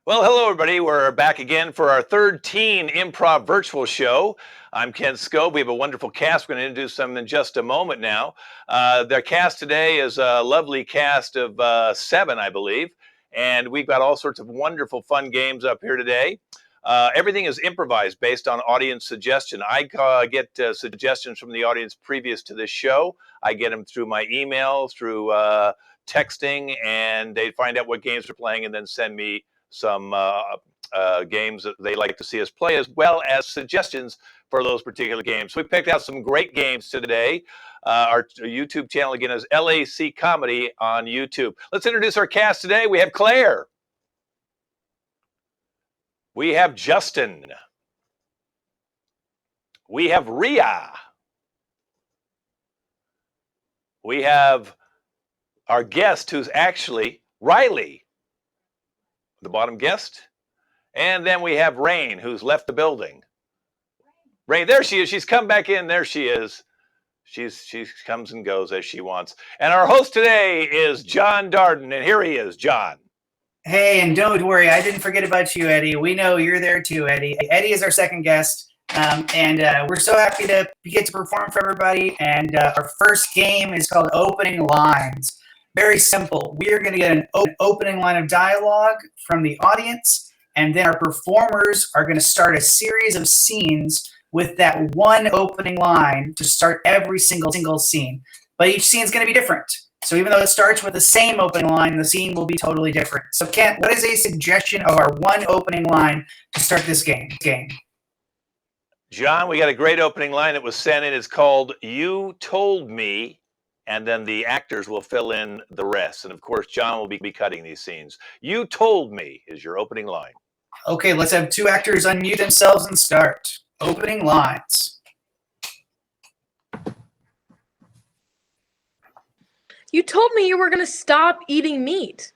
Well, hello, everybody. We're back again for our third teen improv virtual show. I'm Ken Scobe. We have a wonderful cast. We're going to introduce them in just a moment now. Their cast today is a lovely cast of 7, I believe. And we've got all sorts of wonderful, fun games up here today. Everything is improvised based on audience suggestion. I get suggestions from the audience previous to this show. I get them through my email, through texting, and they find out what games we're playing and then send me some games that they like to see us play, as well as suggestions for those particular games. So we picked out some great games today. Our YouTube channel, again, is LAC Comedy on YouTube. Let's introduce our cast today. We have Claire. We have Justin. We have Rhea. We have our guest, who's actually Riley, the bottom guest. And then we have Rain, who's left the building. Rain, there she is. She's come back in. There she is. She comes and goes as she wants. And our host today is John Darden. And here he is, John. Hey, and don't worry, I didn't forget about you, Eddie. We know you're there too, Eddie. Eddie is our second guest. And we're so happy to get to perform for everybody. And our first game is called Opening Lines. Very simple. We are going to get an opening line of dialogue from the audience, and then our performers are going to start a series of scenes with that one opening line to start every single scene. But each scene is going to be different. So even though it starts with the same opening line, the scene will be totally different. So Kent, what is a suggestion of our one opening line to start this game? John, we got a great opening line that was sent in. It's called "You Told Me," and then the actors will fill in the rest. And of course, John will be cutting these scenes. "You told me" is your opening line. Okay, let's have two actors unmute themselves and start. Opening lines. You told me you were going to stop eating meat.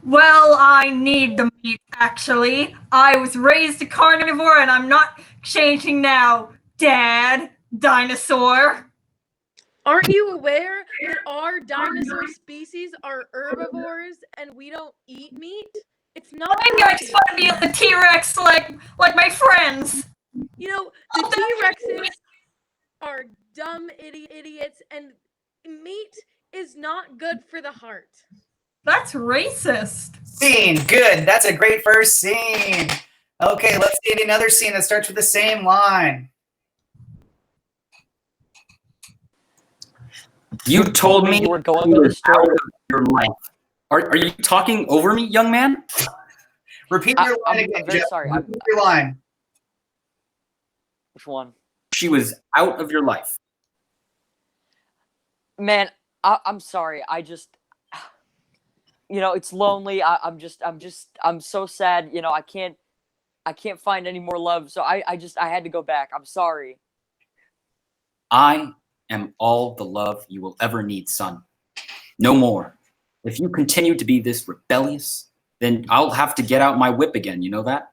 Well, I need the meat, actually. I was raised a carnivore and I'm not changing now, Dad, dinosaur. Aren't you aware that our dinosaur species are herbivores and we don't eat meat? It's not. I'm going to want to be a T-Rex like my friends. You know, the T-Rexes are dumb idiots, and meat is not good for the heart. That's racist. Scene, good. That's a great first scene. Okay, let's see another scene that starts with the same line. You told me you were going to the store of your life. Are you talking over me, young man? Repeat your line again. I'm very sorry. Repeat your line. Which one? She was out of your life. Man, I'm sorry. I just, it's lonely. I'm so sad. I can't find any more love. So I had to go back. I'm sorry. I am all the love you will ever need, son. No more. If you continue to be this rebellious, then I'll have to get out my whip again. You know that?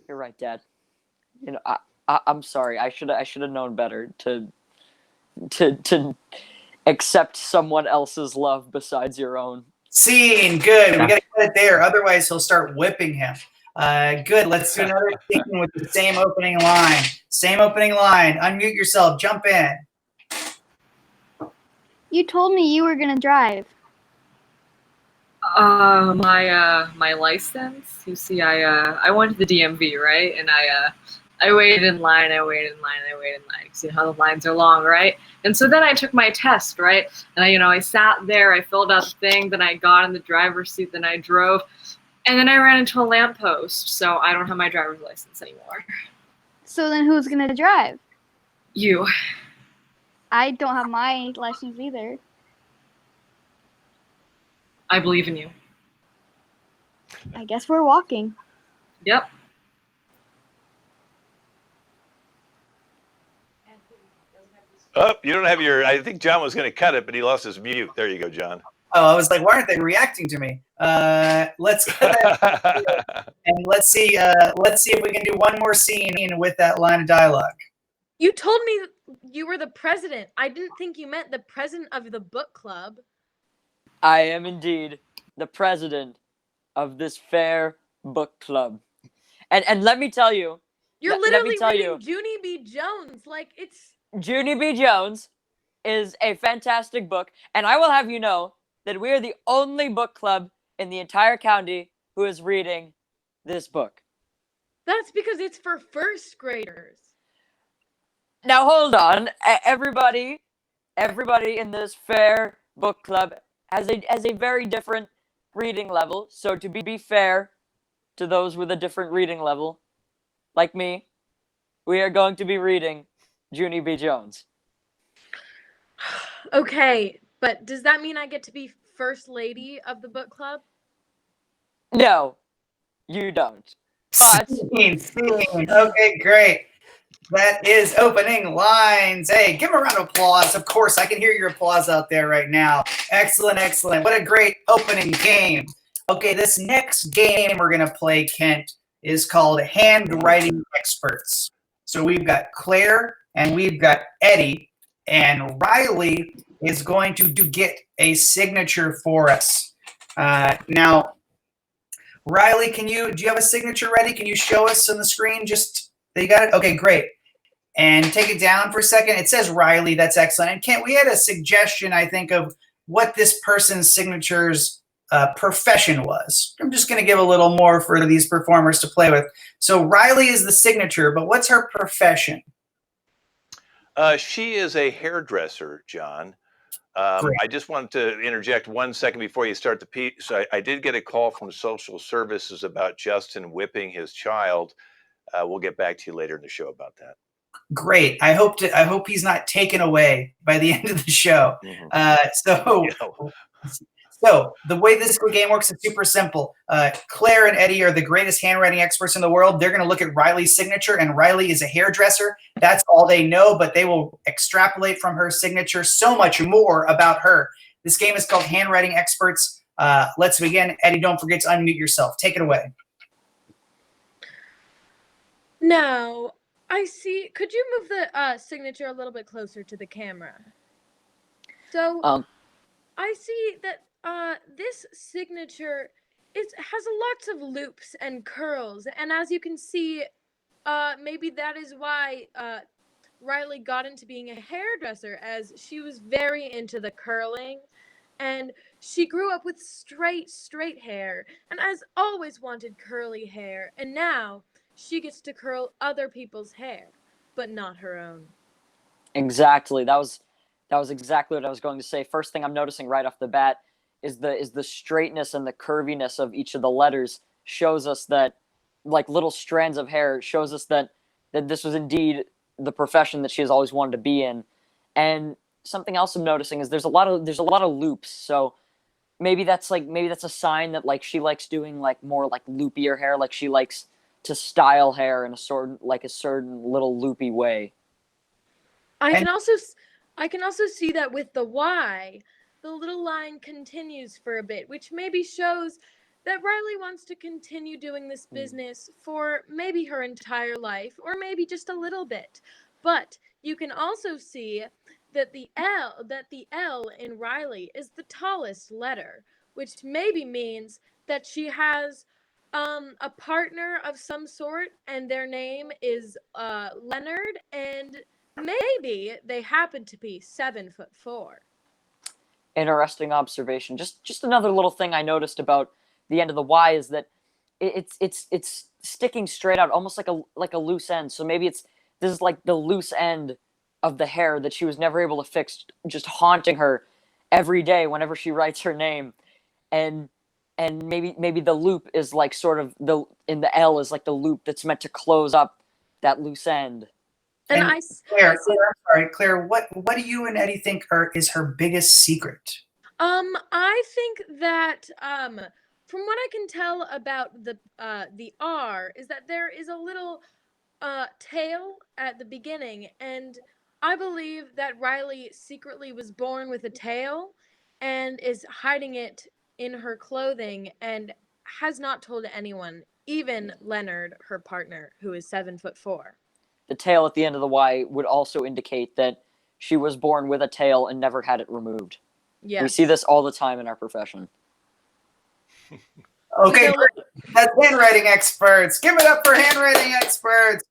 You're right, Dad. I'm sorry. I should have known better to accept someone else's love besides your own. Scene, good. We gotta cut it there. Otherwise, he'll start whipping him. Good. Let's do another scene with the same opening line. Same opening line. Unmute yourself. Jump in. You told me you were gonna drive. My license. You see, I went to the DMV, right? And I waited in line. Because you know how the lines are long, right? And so then I took my test, right? And I sat there. I filled out the thing. Then I got in the driver's seat. Then I drove. And then I ran into a lamppost, so I don't have my driver's license anymore. So then who's gonna drive? You. I don't have my license either. I believe in you. I guess we're walking. Yep. Oh, you don't have your, I think John was going to cut it, but he lost his mute. There you go, John. Oh, I was like, why aren't they reacting to me? Let's cut that and let's see if we can do one more scene with that line of dialogue. You told me you were the president. I didn't think you meant the president of the book club. I am indeed the president of this fair book club. And let me tell you, You're let me literally tell reading you, Junie B. Jones. Like, it's. Junie B. Jones is a fantastic book, and I will have you know that we are the only book club in the entire county who is reading this book. That's because it's for first graders. Now hold on, everybody in this fair book club has a very different reading level. So to be fair to those with a different reading level, like me, we are going to be reading Junie B. Jones. Okay, but does that mean I get to be first lady of the book club? No, you don't. But Scene. Okay, great. That is opening lines. Hey, give him a round of applause. Of course, I can hear your applause out there right now. Excellent, excellent. What a great opening game. Okay, this next game we're going to play, Kent, is called Handwriting Experts. So we've got Claire and we've got Eddie, and Riley is going to get a signature for us. Now, Riley, do you have a signature ready? Can you show us on the screen? You got it? Okay, great. And take it down for a second. It says Riley. That's excellent. And Kent, we had a suggestion, I think, of what this person's signature's profession was. I'm just going to give a little more for these performers to play with. So Riley is the signature, but what's her profession? She is a hairdresser, John. Great. I just wanted to interject 1 second before you start the piece. So I did get a call from social services about Justin whipping his child. We'll get back to you later in the show about that. Great. I hope he's not taken away by the end of the show. So the way this game works is super simple. Claire and Eddie are the greatest handwriting experts in the world. They're going to look at Riley's signature, and Riley is a hairdresser. That's all they know, but they will extrapolate from her signature so much more about her. This game is called Handwriting Experts. Let's begin. Eddie, don't forget to unmute yourself. Take it away. Now, I see. Could you move the signature a little bit closer to the camera? So, I see that this signature has lots of loops and curls, and as you can see, maybe that is why Riley got into being a hairdresser, as she was very into the curling, and she grew up with straight hair, and has always wanted curly hair, and now she gets to curl other people's hair, but not her own. Exactly. That was exactly what I was going to say. First thing I'm noticing right off the bat is the straightness and the curviness of each of the letters shows us that, like little strands of hair, shows us that this was indeed the profession that she has always wanted to be in. And something else I'm noticing is there's a lot of loops. So maybe that's a sign that like she likes doing like more like loopier hair, like she likes to style hair in a certain little loopy way. I can also see that with the Y, the little line continues for a bit, which maybe shows that Riley wants to continue doing this business for maybe her entire life, or maybe just a little bit. But you can also see that the L in Riley is the tallest letter, which maybe means that she has a partner of some sort, and their name is Leonard, and maybe they happen to be 7'4". Interesting observation. Just another little thing I noticed about the end of the Y is that it's sticking straight out, almost like a loose end. So maybe this is like the loose end of the hair that she was never able to fix, just haunting her every day whenever she writes her name, and maybe the loop is like sort of in the L is like the loop that's meant to close up that loose end. And Claire, what do you and Eddie think is her biggest secret? I think that from what I can tell about the R is that there is a little tail at the beginning, and I believe that Riley secretly was born with a tail and is hiding it in her clothing and has not told anyone, even Leonard, her partner, who is 7'4". The tail at the end of the Y would also indicate that she was born with a tail and never had it removed. Yes. We see this all the time in our profession. Okay, You know, great. That's Handwriting Experts. Give it up for Handwriting Experts.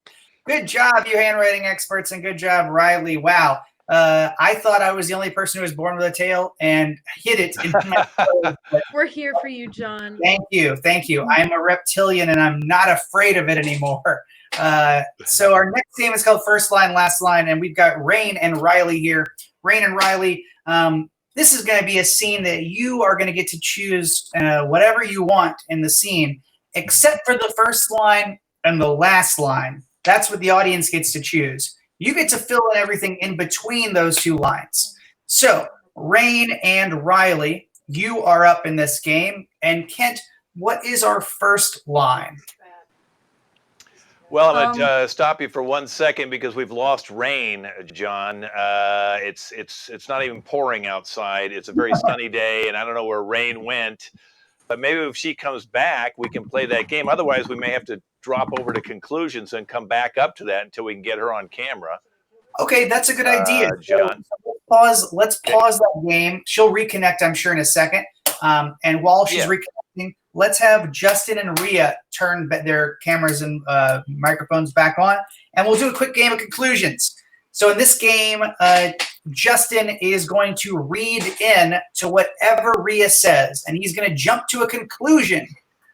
Good job, you handwriting experts, and good job, Riley. Wow. I thought I was the only person who was born with a tail and hit it in my toes, but we're here for you, John. thank you. Thank you. I'm a reptilian and I'm not afraid of it anymore. So our next game is called First Line, Last Line, and we've got Rain and Riley here. Rain and Riley, this is going to be a scene that you are going to get to choose whatever you want in the scene, except for the first line and the last line. That's what the audience gets to choose. You get to fill in everything in between those two lines. So, Rain and Riley, you are up in this game. And Kent, what is our first line? Well, I'm gonna stop you for 1 second because we've lost Rain, John. It's not even pouring outside. It's a very sunny day, and I don't know where Rain went. But maybe if she comes back, we can play that game. Otherwise, we may have to drop over to conclusions and come back up to that until we can get her on camera. Okay, that's a good idea. John. So let's pause that game. She'll reconnect, I'm sure, in a second. And while she's reconnecting, let's have Justin and Rhea turn their cameras and microphones back on, and we'll do a quick game of conclusions. So in this game, Justin is going to read in to whatever Rhea says, and he's going to jump to a conclusion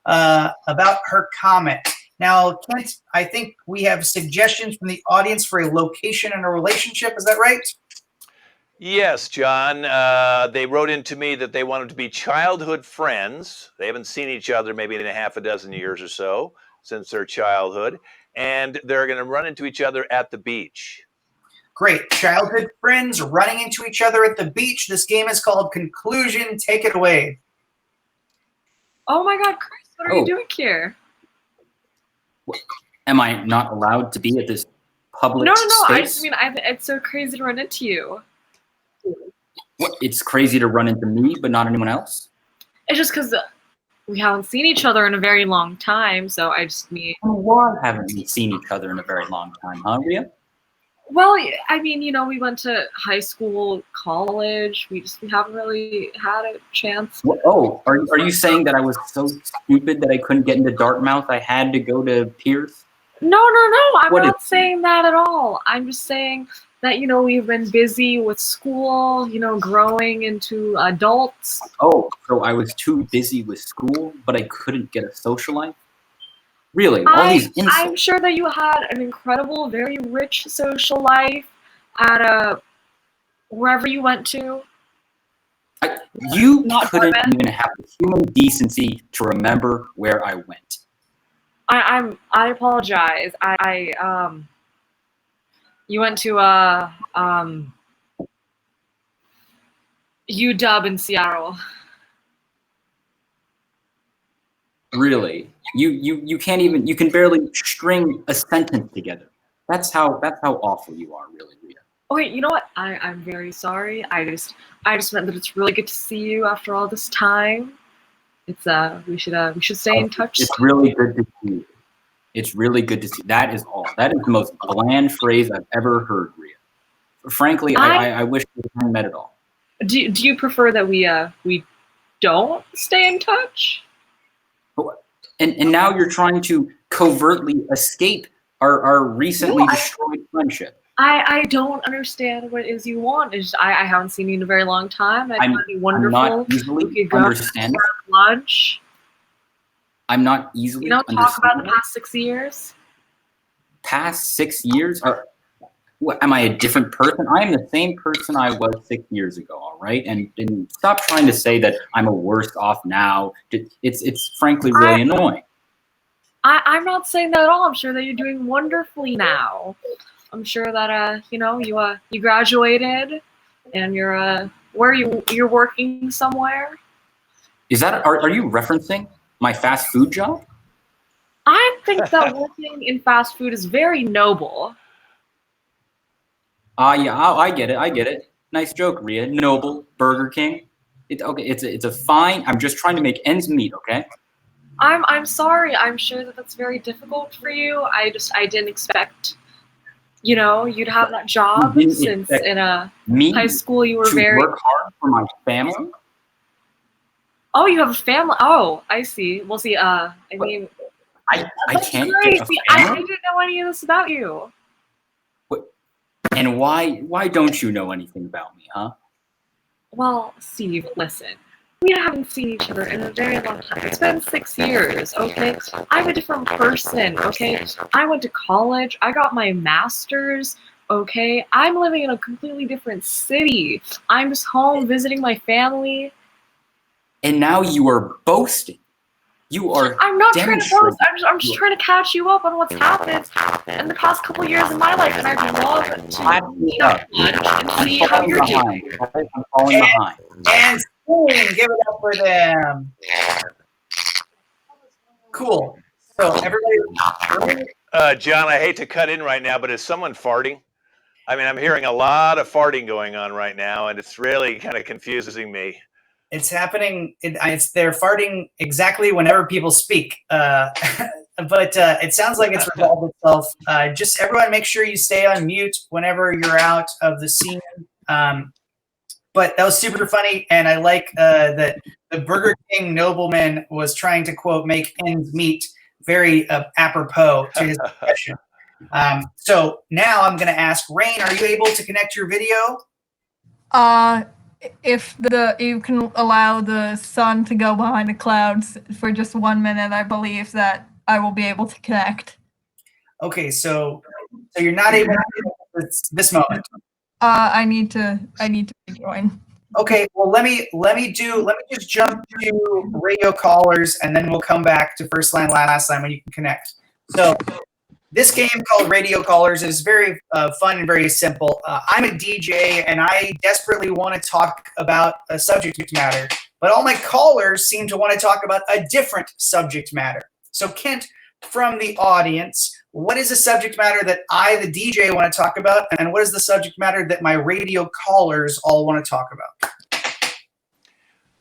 about her comment. Now, Kent, I think we have suggestions from the audience for a location and a relationship. Is that right? Yes, John. They wrote into me that they wanted to be childhood friends. They haven't seen each other maybe in a half a dozen years or so since their childhood, and they're going to run into each other at the beach. Great. Childhood friends running into each other at the beach. This game is called Conclusion. Take it away. Oh my God, Chris, what are you doing here? Am I not allowed to be at this public No. space? I just mean, it's so crazy to run into you. What, it's crazy to run into me, but not anyone else? It's just because we haven't seen each other in a very long time, so I just mean... Why haven't we seen each other in a very long time, huh, Rhea? Well, I mean, you know, we went to high school, college. We haven't really had a chance. Oh, are you saying that I was so stupid that I couldn't get into Dartmouth? I had to go to Pierce? No. I'm not saying that at all. I'm just saying that, you know, we've been busy with school, you know, growing into adults. Oh, so I was too busy with school, but I couldn't get a social life? Really? All these insults. I'm sure that you had an incredible, very rich social life at wherever you went to. You couldn't even have the human decency to remember where I went. I apologize. You went to UW in Seattle. Really? You can't even, you can barely string a sentence together. That's how awful you are, really, Rhea. Oh wait, you know what? I'm very sorry. I just meant that it's really good to see you after all this time. It's we should stay in touch. It's really good to see you. It's really good to see. That is all. That is the most bland phrase I've ever heard, Rhea. Frankly, I wish we hadn't met at all. Do you prefer that we don't stay in touch? And now you're trying to covertly escape our recently destroyed friendship. I don't understand what it is you want. It's just, I haven't seen you in a very long time. I find it wonderful. I'm not easily understanding. Lunch. I'm not easily understanding. Talk about the past 6 years. Past 6 years? What, am I a different person? I am the same person I was 6 years ago, all right? And stop trying to say that I'm a worse off now. It's frankly really annoying. I'm not saying that at all. I'm sure that you're doing wonderfully now. I'm sure that you know, you graduated and you're you're working somewhere. Is that are you referencing my fast food job? I think that working in fast food is very noble. Yeah, I get it. Nice joke, Rhea. Noble, Burger King. It's a fine. I'm just trying to make ends meet, okay? I'm sorry. I'm sure that that's very difficult for you. I didn't expect, you know, you'd have that job since in high school you were very work hard for my family. Oh, you have a family. Oh, I see. Well, see, I mean, I can't great. get a See, I family? didn't know any of this about you. And why don't you know anything about me, huh? Well, Steve, listen. We haven't seen each other in a very long time. It's been 6 years, okay? I'm a different person, okay? I went to college. I got my master's, okay? I'm living in a completely different city. I'm just home visiting my family. And now you are boasting. You are I'm not trying to demonstrating. boast. I'm just trying to catch you up on what's happened in the past couple years of my life, and I'd love to meet up and see how you're doing. I'm falling behind. And spoon, give it up for them. Cool. So everybody. John, I hate to cut in right now, but is someone farting? I mean, I'm hearing a lot of farting going on right now, and it's really kind of confusing me. It's happening. They're farting exactly whenever people speak. But it sounds like it's resolved itself. Just everyone, make sure you stay on mute whenever you're out of the scene. But that was super funny, and I like that the Burger King nobleman was trying to quote make ends meet. Very apropos to his profession. So now I'm going to ask Rain. Are you able to connect your video? If you can allow the sun to go behind the clouds for just 1 minute, I believe that I will be able to connect. Okay, so you're not able to this moment. I need to rejoin. Okay, well let me just jump to radio callers and then we'll come back to first line last line when you can connect. So this game called Radio Callers is very fun and very simple. I'm a DJ and I desperately want to talk about a subject matter, but all my callers seem to want to talk about a different subject matter. So Kent, from the audience, what is the subject matter that I, the DJ, want to talk about, and what is the subject matter that my radio callers all want to talk about?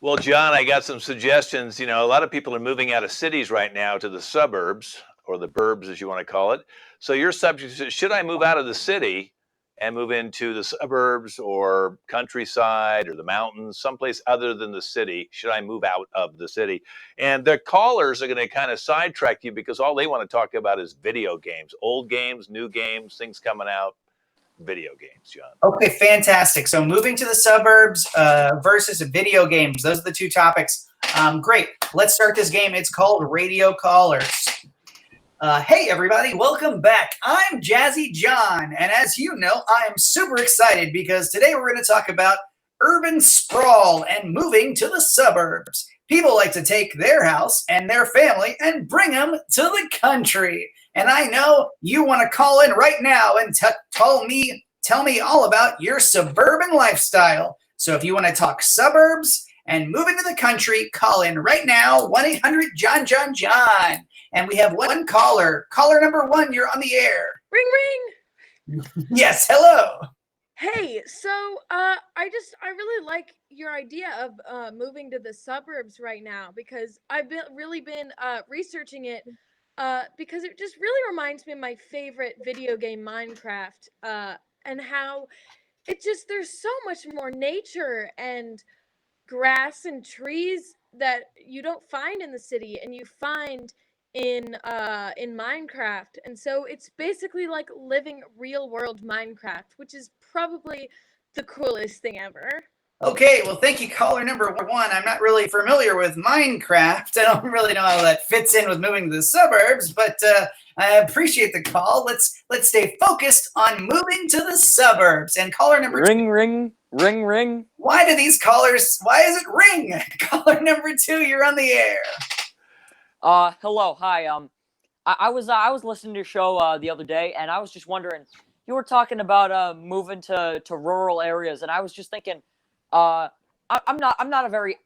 Well, John, I got some suggestions. You know, a lot of people are moving out of cities right now to the suburbs, or the burbs, as you want to call it. So your subject is, should I move out of the city and move into the suburbs or countryside or the mountains, someplace other than the city? Should I move out of the city? And the callers are going to kind of sidetrack you because all they want to talk about is video games, old games, new games, things coming out, video games, John. Okay, fantastic. So moving to the suburbs versus video games. Those are the two topics. Great. Let's start this game. It's called Radio Callers. Hey, everybody. Welcome back. I'm Jazzy John. And as you know, I am super excited because today we're going to talk about urban sprawl and moving to the suburbs. People like to take their house and their family and bring them to the country. And I know you want to call in right now and tell me all about your suburban lifestyle. So if you want to talk suburbs and move into the country, call in right now, 1-800-JOHN-JOHN. And we have one caller. Caller number 1, you're on the air. Ring, ring. Yes, hello. Hey, so I really like your idea of moving to the suburbs right now because I've really been researching it because it just really reminds me of my favorite video game, Minecraft, and how there's so much more nature and grass and trees that you don't find in the city and you find in Minecraft. And so it's basically like living real world Minecraft, which is probably the coolest thing ever. Okay, well, thank you, caller number 1. I'm not really familiar with Minecraft. I don't really know how that fits in with moving to the suburbs, but I appreciate the call. Let's stay focused on moving to the suburbs. And caller number 2. Ring, ring, ring, ring. Why is it ring? Caller number 2, you're on the air. Hello, hi. I was listening to your show the other day, and I was just wondering, you were talking about moving to rural areas, and I was just thinking, I'm not a very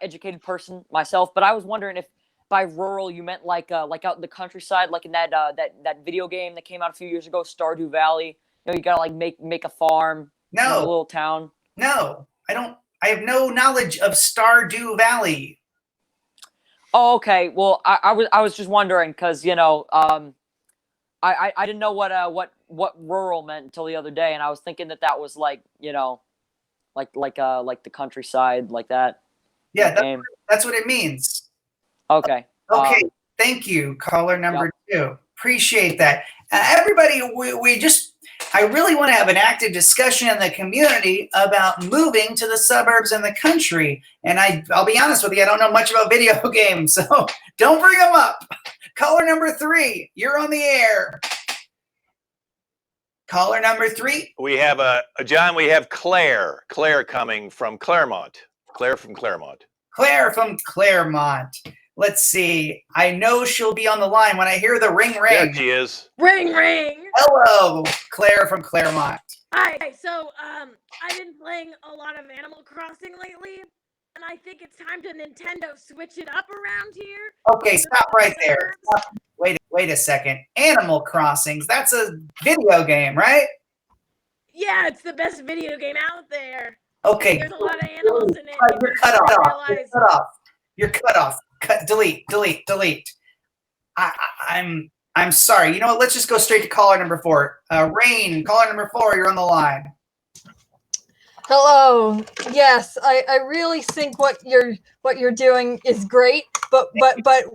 educated person myself, but I was wondering if by rural you meant like out in the countryside, like in that video game that came out a few years ago, Stardew Valley. You know, you gotta like make a farm in a little town. No, I don't. I have no knowledge of Stardew Valley. Oh, okay. Well, I was just wondering because I didn't know what rural meant until the other day, and I was thinking that was like like the countryside, like that. Yeah, That's what it means. Okay. Okay. Thank you, caller number 2. Appreciate that. Everybody, I really want to have an active discussion in the community about moving to the suburbs and the country. And I'll be honest with you, I don't know much about video games, so don't bring them up. Caller number 3, you're on the air. Caller number 3. We have John. We have Claire. Claire coming from Claremont. Claire from Claremont. Claire from Claremont. Let's see. I know she'll be on the line when I hear the ring ring. There she is. Ring ring. Hello, Claire from Claremont. Hi. So I've been playing a lot of Animal Crossing lately, and I think it's time to Nintendo switch it up around here. Okay, stop right there. Stop. Wait a second. Animal Crossings. That's a video game, right? Yeah, it's the best video game out there. Okay. There's a lot of animals in it. You're cut off. You're cut off. You're cut off. Delete. I'm sorry. You know what? Let's just go straight to caller number 4. Rain, caller number 4, you're on the line. Hello. Yes, I really think what you're doing is great, but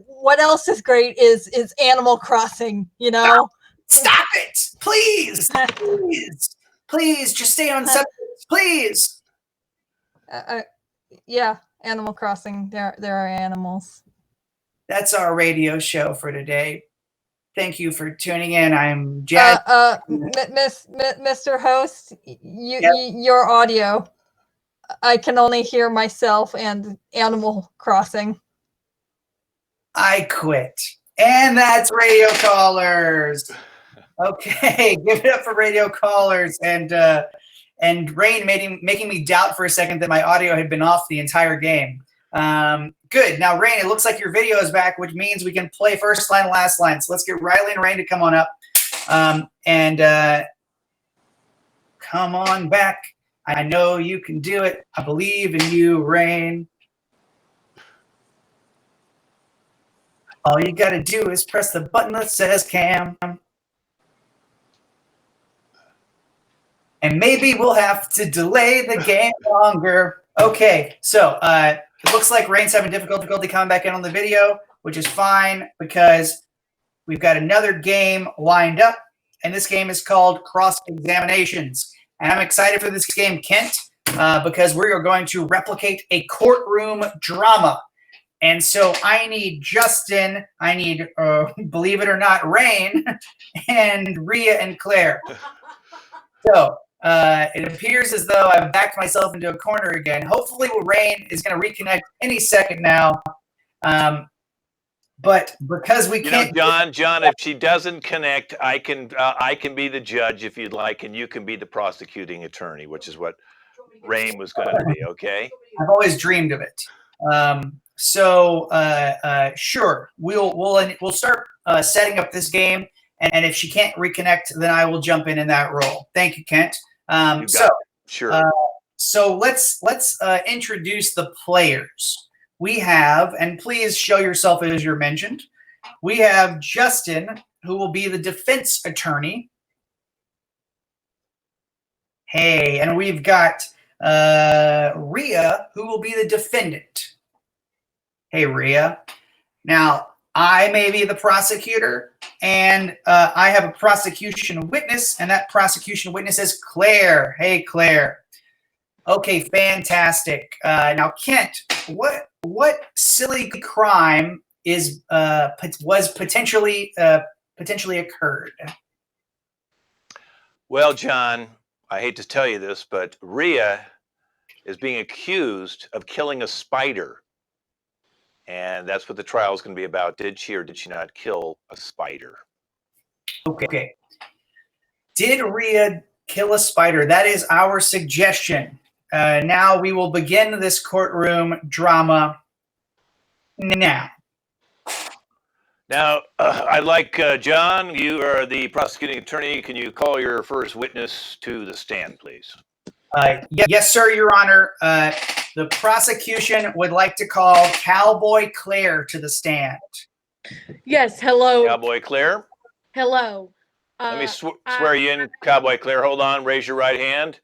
what else is great is Animal Crossing, you know? Stop it! Please! Please, just stay on subject, please. Yeah, Animal Crossing. There are animals. That's our radio show for today. Thank you for tuning in. I'm Jack. Mr. Host, your audio. I can only hear myself and Animal Crossing. I quit. And that's radio callers. Okay, give it up for radio callers. And Rain making me doubt for a second that my audio had been off the entire game. Good. Now, Rain, it looks like your video is back, which means we can play first line, last line. So let's get Riley and Rain to come on up. Come on back. I know you can do it. I believe in you, Rain. All you got to do is press the button that says cam. And maybe we'll have to delay the game longer. Okay, so it looks like Rain's having difficulty coming back in on the video, which is fine because we've got another game lined up, and this game is called Cross Examinations. And I'm excited for this game, Kent, because we are going to replicate a courtroom drama. And so I need Justin, I need, believe it or not, Rain, and Rhea and Claire. So it appears as though I've backed myself into a corner again. Hopefully Rain is going to reconnect any second now. But because we can't, John, if she doesn't connect, I can be the judge if you'd like, and you can be the prosecuting attorney, which is what Rain was going to be. Okay. I've always dreamed of it. Sure, we'll start setting up this game, and if she can't reconnect, then I will jump in that role. Thank you, Kent. Sure. So let's introduce the players. We have, and please show yourself as you're mentioned. We have Justin, who will be the defense attorney. Hey, and we've got Rhea, who will be the defendant. Hey, Rhea. Now, I may be the prosecutor, and I have a prosecution witness, and that prosecution witness is Claire. Hey, Claire. Okay, fantastic. Now, Kent, what silly crime was potentially occurred? Well, John, I hate to tell you this, but Rhea is being accused of killing a spider. And that's what the trial is going to be about. Did she or did she not kill a spider? Okay. Did Rhea kill a spider? That is our suggestion. Now we will begin this courtroom drama now. Now, I'd like, John, you are the prosecuting attorney. Can you call your first witness to the stand, please? Yes, sir, Your Honor. The prosecution would like to call Cowboy Claire to the stand. Yes, hello. Cowboy Claire. Hello. Let me swear you in, Cowboy Claire. Hold on. Raise your right hand.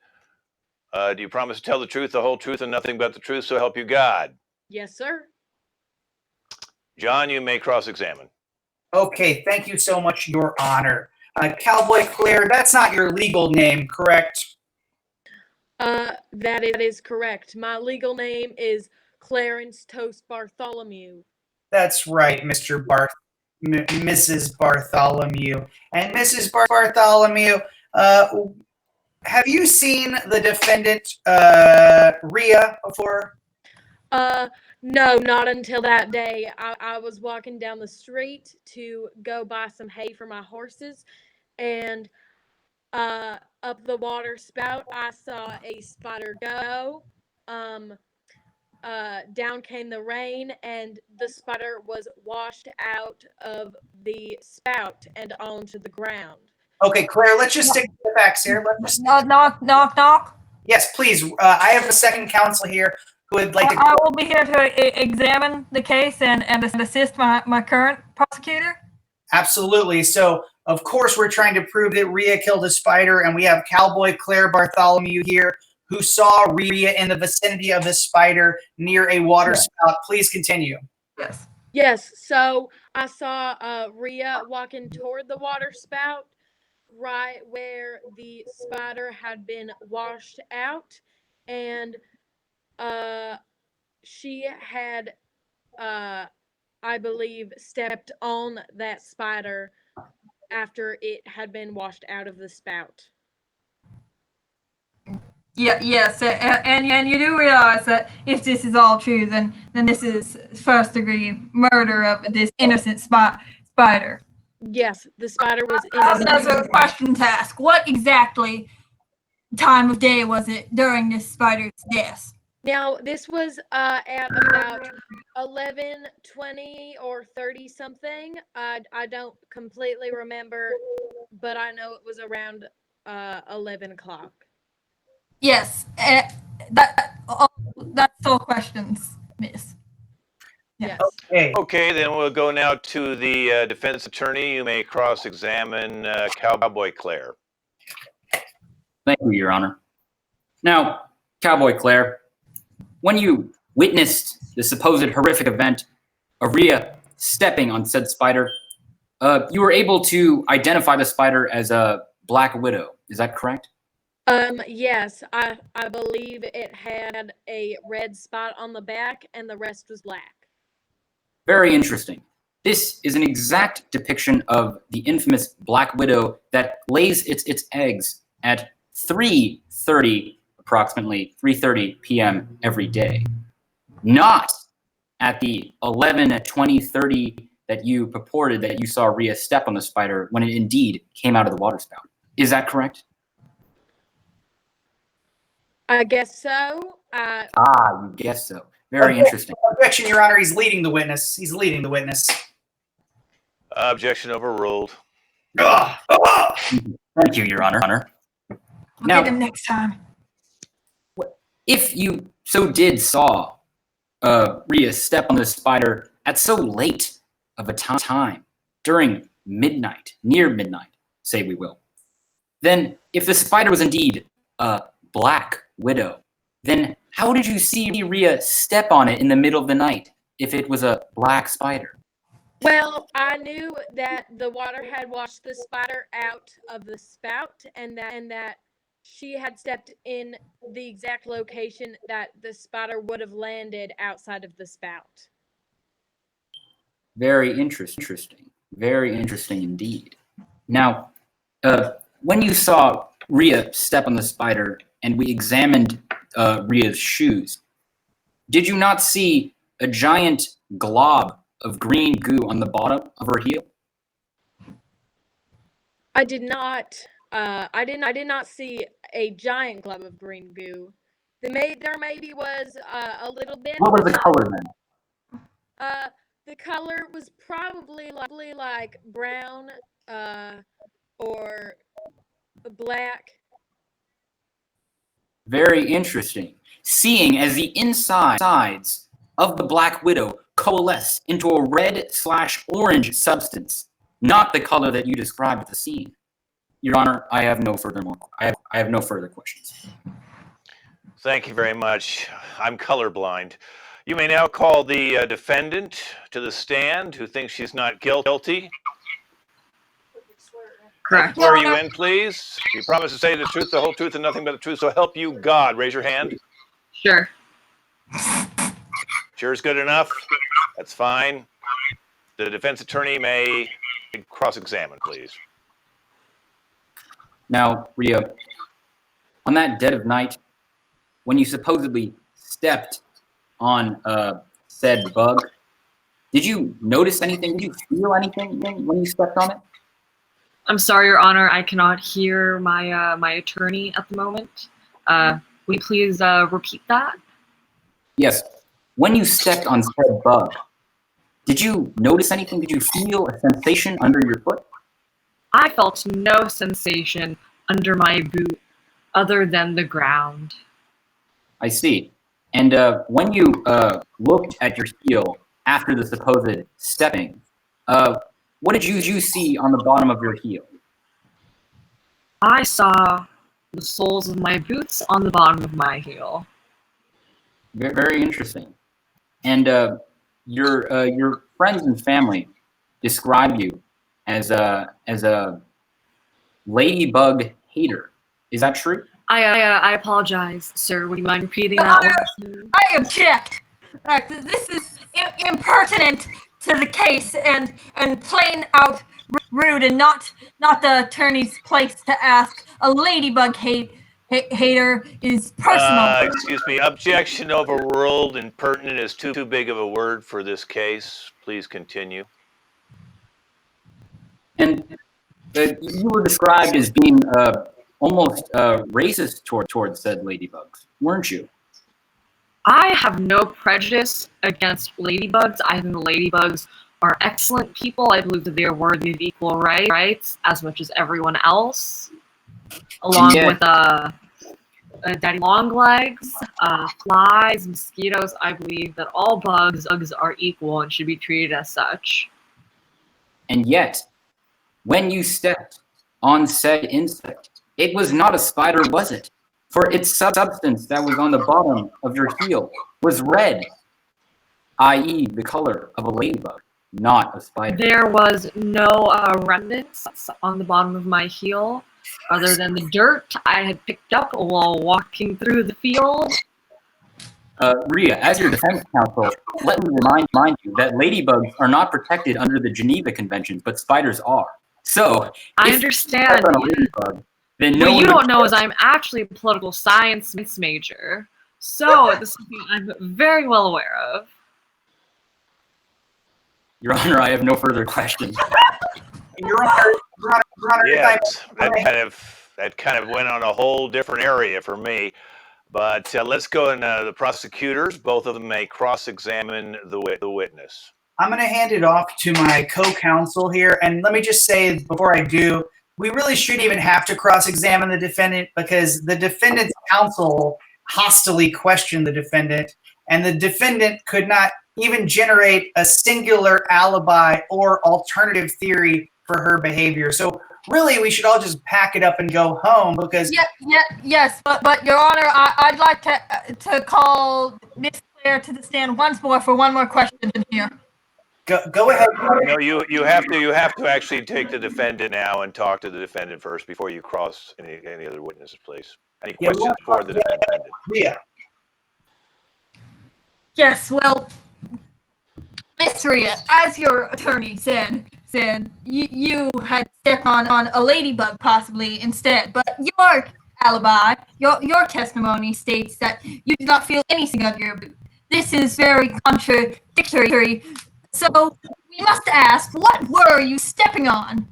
Do you promise to tell the truth, the whole truth, and nothing but the truth, so help you God? Yes, sir. John, you may cross-examine. Okay, thank you so much, Your Honor. Cowboy Claire, that's not your legal name, correct? That is correct. My legal name is Clarence Toast Bartholomew. That's right, Mrs. Bartholomew. And Mrs. Bartholomew, have you seen the defendant, Rhea, before? No, not until that day. I was walking down the street to go buy some hay for my horses, and up the water spout, I saw a spider go. Down came the rain, and the spider was washed out of the spout and onto the ground. Okay, Claire, let's just stick to the facts here. Let's just Knock, knock, knock, knock. Yes, please. I have a second counsel here who would like to. I will be here to examine the case and assist my current prosecutor. Absolutely. So, of course, we're trying to prove that Rhea killed a spider, and we have Cowboy Claire Bartholomew here who saw Rhea in the vicinity of the spider near a water spout. Please continue. Yes. Yes, so I saw Rhea walking toward the water spout, right where the spider had been washed out, and she had, I believe, stepped on that spider after it had been washed out of the spout. Yeah, yes, and you do realize that if this is all true, then this is first-degree murder of this innocent spider. Yes, the spider was That's innocent. a question to ask. What exactly time of day was it during this spider's death? Now, this was at about 11:20 or 30 something. I don't completely remember, but I know it was around 11 o'clock. Yes, that's all questions, miss. Yes. Okay. Okay, then we'll go now to the defense attorney. You may cross-examine Cowboy Claire. Thank you, Your Honor. Now, Cowboy Claire, when you witnessed the supposed horrific event of Rhea stepping on said spider, you were able to identify the spider as a black widow. Is that correct? Yes, I believe it had a red spot on the back and the rest was black. Very interesting. This is an exact depiction of the infamous black widow that lays its eggs at 3:30, approximately 3:30 p.m. every day. Not at the 11:20:30 that you purported that you saw Rhea step on the spider when it indeed came out of the water spout. Is that correct? I guess so. You guess so. Very interesting. Objection, Your Honor. He's leading the witness. He's leading the witness. Objection overruled. Thank you, Your Honor. I'll Now, get him next time. if you so did saw Rhea step on the spider at so late of a time during midnight, near midnight, say we will, then if the spider was indeed a black widow, then how did you see Rhea step on it in the middle of the night if it was a black spider? Well, I knew that the water had washed the spider out of the spout and that she had stepped in the exact location that the spider would have landed outside of the spout. Very interesting. Very interesting indeed. Now, when you saw Rhea step on the spider and we examined Rhea's shoes, did you not see a giant glob of green goo on the bottom of her heel? I did not. I did not see a giant glob of green goo. There maybe was a little bit. What was the color then? The color was probably like brown or black. Very interesting. Seeing as the insides of the Black Widow coalesce into a red/orange substance, not the color that you described at the scene. Your Honor, I have no further questions. Thank you very much. I'm colorblind. You may now call the defendant to the stand who thinks she's not guilty. Correct. Swear you in, please. You promise to say the truth, the whole truth, and nothing but the truth, so help you God. Raise your hand. Sure. Sure is good enough. That's fine. The defense attorney may cross-examine, please. Now, Rhea, on that dead of night, when you supposedly stepped on said bug, did you notice anything? Did you feel anything when you stepped on it? I'm sorry, Your Honor. I cannot hear my my attorney at the moment. Will you please repeat that? Yes. When you stepped on said bug, did you notice anything? Did you feel a sensation under your foot? I felt no sensation under my boot other than the ground. I see. And when you looked at your heel after the supposed stepping, what did you see on the bottom of your heel? I saw the soles of my boots on the bottom of my heel. Very, very interesting. And your friends and family describe you as a ladybug hater. Is that true? I apologize, sir. Would you mind repeating that one? I object. This is impertinent to the case and plain out rude, and not the attorney's place to ask. A ladybug hater is personal. Excuse me. Objection overruled. Impertinent is too big of a word for this case. Please continue. And you were described as being almost racist towards said ladybugs, weren't you? I have no prejudice against ladybugs. I think the ladybugs are excellent people. I believe that they are worthy of equal rights as much as everyone else, along with daddy longlegs, flies, mosquitoes. I believe that all bugs are equal and should be treated as such. And yet, when you stepped on said insect, it was not a spider, was it? For its substance that was on the bottom of your heel was red, i.e. the color of a ladybug, not a spider. There was no remnants on the bottom of my heel other than the dirt I had picked up while walking through the field. Rhea, as your defense counsel, let me remind you that ladybugs are not protected under the Geneva Conventions, but spiders are. So, I if understand. you step on a ladybug, then no What one you would don't know is I'm actually a political science major, so this is something I'm very well aware of. Your Honor, I have no further questions. Your Honor, Yes, that kind of went on a whole different area for me. But let's go and the prosecutors, both of them may cross-examine the witness. I'm going to hand it off to my co-counsel here. And let me just say before I do, we really shouldn't even have to cross-examine the defendant because the defendant's counsel hostilely questioned the defendant, and the defendant could not even generate a singular alibi or alternative theory for her behavior. So really, we should all just pack it up and go home because... Yes, but Your Honor, I'd like to call Miss Claire to the stand once more for one more question in here. Go ahead. No, you have to actually take the defendant now and talk to the defendant first before you cross any other witnesses, please. Any questions for the defendant? Yeah. Yes, well, Miss Rhea, as your attorney said you had stepped on a ladybug possibly instead, but your alibi, your testimony states that you did not feel anything under your boot. This is very contradictory. So we must ask, what were you stepping on?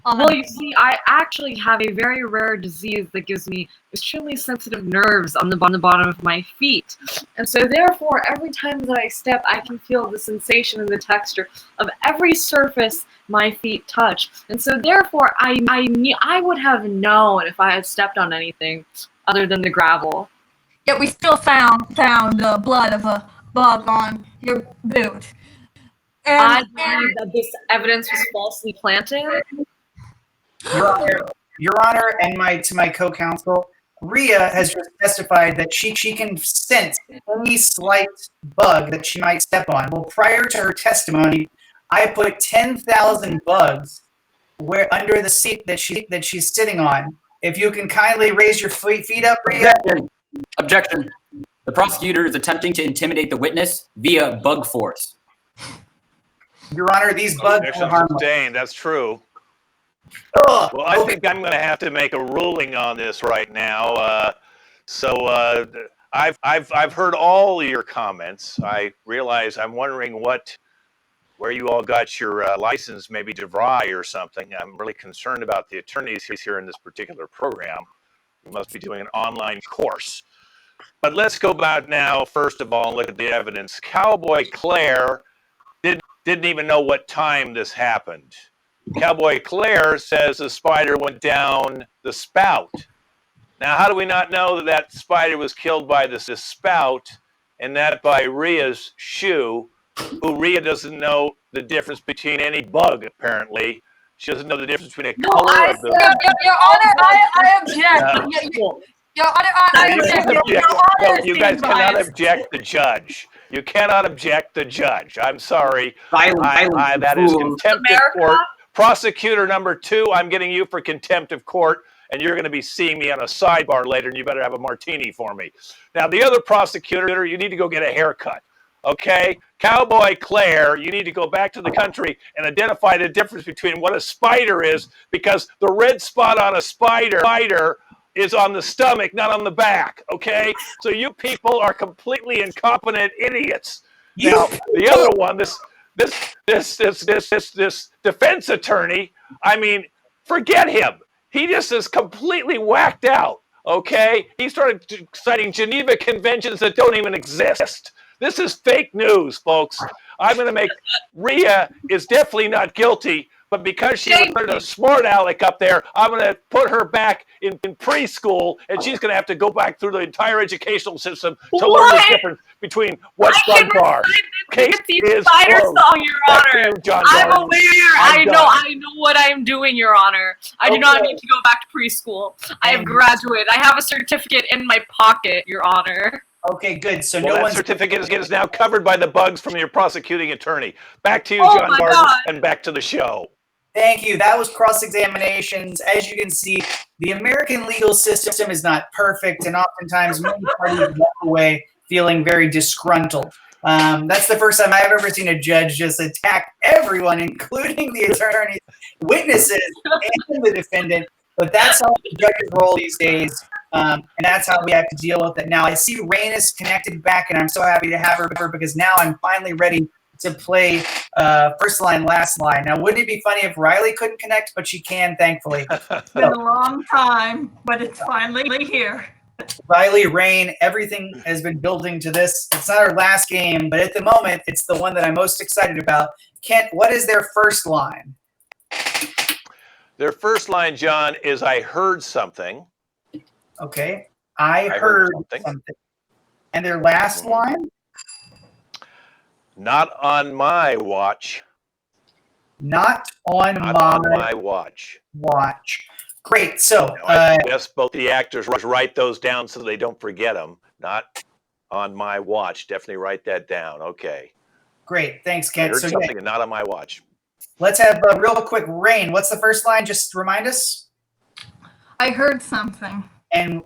Well, you see, I actually have a very rare disease that gives me extremely sensitive nerves on the bottom of my feet. And so therefore, every time that I step, I can feel the sensation and the texture of every surface my feet touch. And so therefore, I would have known if I had stepped on anything other than the gravel. Yet we still found the blood of a bug on your boot. And I believe that this evidence was falsely planted. Your Honor, and to my co-counsel, Rhea has just testified that she can sense any slight bug that she might step on. Well, prior to her testimony, I put 10,000 bugs under the seat that she's sitting on. If you can kindly raise your feet up, Rhea. Objection. The prosecutor is attempting to intimidate the witness via bug force. Your Honor, these bugs are harmless. Sustained. That's true. Oh, Well, I think I'm going to have to make a ruling on this right now. I've heard all your comments. I realize I'm wondering where you all got your license, maybe DeVry or something. I'm really concerned about the attorneys here in this particular program. You must be doing an online course. But let's go back now, first of all, and look at the evidence. Cowboy Claire didn't even know what time this happened. Cowboy Claire says the spider went down the spout. Now, how do we not know that spider was killed by this spout and not by Rhea's shoe, who Rhea doesn't know the difference between any bug, apparently. She doesn't know the difference between a color of the... Your Honor, I object. Your Honor, I object. You guys cannot object the judge. You cannot object the judge. I'm sorry. That is contempt of court. Prosecutor number 2, I'm getting you for contempt of court, and you're going to be seeing me on a sidebar later, and you better have a martini for me. Now, the other prosecutor, you need to go get a haircut, okay? Cowboy Claire, you need to go back to the country and identify the difference between what a spider is, because the red spot on a spider is on the stomach, not on the back, okay? So you people are completely incompetent idiots. Now, the other one, this defense attorney, I mean, forget him. He just is completely whacked out, okay? He started citing Geneva Conventions that don't even exist. This is fake news, folks. I'm going to make Rhea is definitely not guilty, but because she was a smart aleck up there, I'm going to put her back in preschool, and she's going to have to go back through the entire educational system to learn the difference between what bugs are. Case is closed. Your Honor. I'm aware. I know what I'm doing, Your Honor. I do not need to go back to preschool. I have graduated. I have a certificate in my pocket, Your Honor. Okay, good. So that certificate is now covered by the bugs from your prosecuting attorney. Back to you, John Barton, and back to the show. Thank you. That was cross-examinations. As you can see, the American legal system is not perfect, and oftentimes many parties walk away feeling very disgruntled. That's the first time I've ever seen a judge just attack everyone, including the attorneys, witnesses, and the defendant. But that's how the judges roll these days, and that's how we have to deal with it. Now, I see Rain is connected back, and I'm so happy to have her because now I'm finally ready to play first line, last line. Now, wouldn't it be funny if Riley couldn't connect, but she can, thankfully. It's been a long time, but it's finally here. Riley, Rain, everything has been building to this. It's not our last game, but at the moment, it's the one that I'm most excited about. Kent, what is their first line? Their first line, John, is I heard something. Okay. I heard something. And their last line? Not on my watch. Not on my watch. Great. So, I guess both the actors write those down so they don't forget them. Not on my watch. Definitely write that down. Okay. Great. Thanks, Kent. I heard something and not on my watch. Let's have a real quick Rain. What's the first line? Just remind us. I heard something. And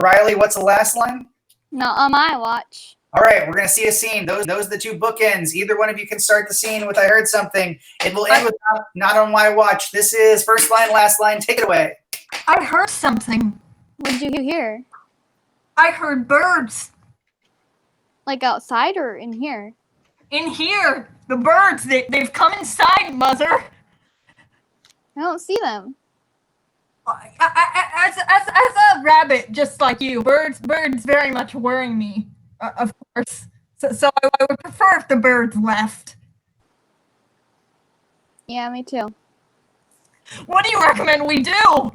Riley, what's the last line? Not on my watch. All right, we're going to see a scene. Those are the two bookends. Either one of you can start the scene with I heard something. It will end with not on my watch. This is first line, last line. Take it away. I heard something. What did you hear? I heard birds. Like outside or in here? In here. The birds, they've come inside, Mother. I don't see them. As a rabbit, just like you, birds very much worry me. Of course. So I would prefer if the birds left. Yeah, me too. What do you recommend we do?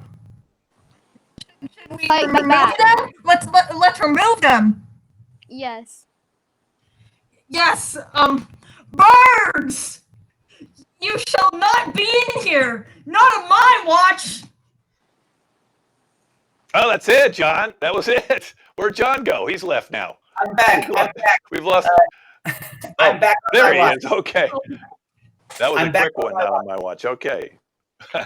Should we remove them? Let's remove them. Yes. Yes. Birds! You shall not be in here. Not on my watch. Oh, that's it, John. That was it. Where'd John go? He's left now. I'm back. I'm back. We've lost. I'm back on There my he watch. is. Okay. That was I'm a back quick one, on my not on my watch. Okay.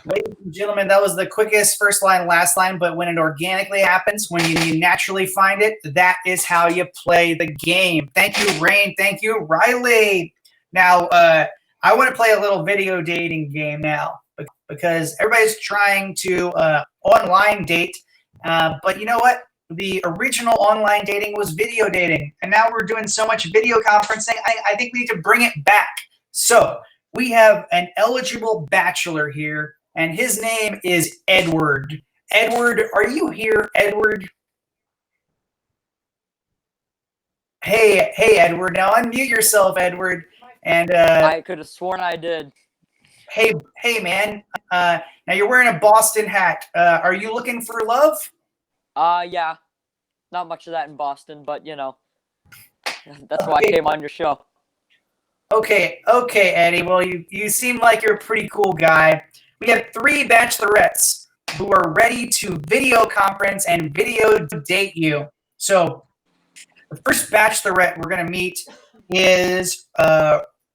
Ladies and gentlemen, that was the quickest first line, last line, but when it organically happens, when you naturally find it, that is how you play the game. Thank you, Rain. Thank you, Riley. Now, I want to play a little video dating game now because everybody's trying to online date, but you know what? The original online dating was video dating, and now we're doing so much video conferencing, I think we need to bring it back. So we have an eligible bachelor here, and his name is Edward. Edward, are you here, Edward? Hey, Edward. Now unmute yourself, Edward. And I could have sworn I did. hey, man. Now you're wearing a Boston hat. Are you looking for love? Yeah. Not much of that in Boston, but you know, that's why I came on your show. Okay, Eddie. Well, you seem like you're a pretty cool guy. We have 3 bachelorettes who are ready to video conference and video date you. So the first bachelorette we're going to meet is,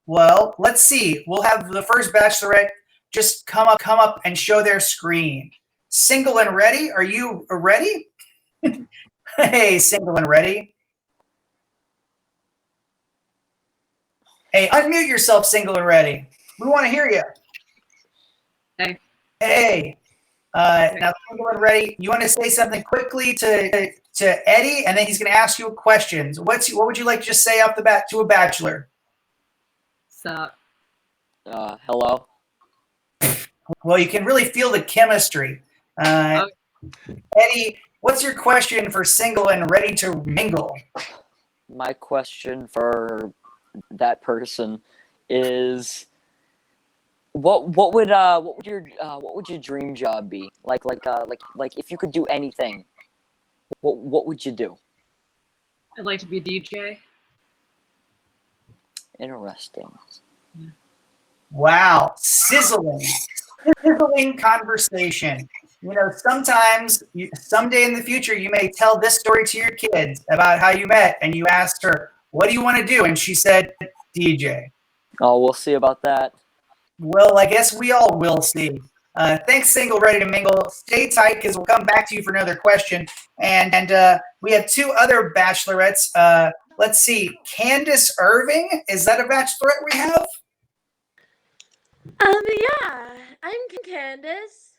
well, let's see. We'll have the first bachelorette just come up and show their screen. Single and ready? Are you ready? Hey, single and ready. Hey, unmute yourself, single and ready. We want to hear you. Hey. Now, single and ready. You want to say something quickly to Eddie, and then he's going to ask you questions. What would you like to just say off the bat to a bachelor? Sup? Hello. Well, you can really feel the chemistry. Eddie, what's your question for single and ready to mingle? My question for that person is, what would your dream job be? Like if you could do anything, what would you do? I'd like to be a DJ. Interesting. Wow, sizzling conversation. You know, sometimes, someday in the future, you may tell this story to your kids about how you met, and you asked her, "What do you want to do?" And she said, "DJ." Oh, we'll see about that. Well, I guess we all will see. Thanks, single, ready to mingle. Stay tight because we'll come back to you for another question. And we have 2 other bachelorettes. Let's see. Candace Irving, is that a bachelorette we have? Yeah, I'm Candace.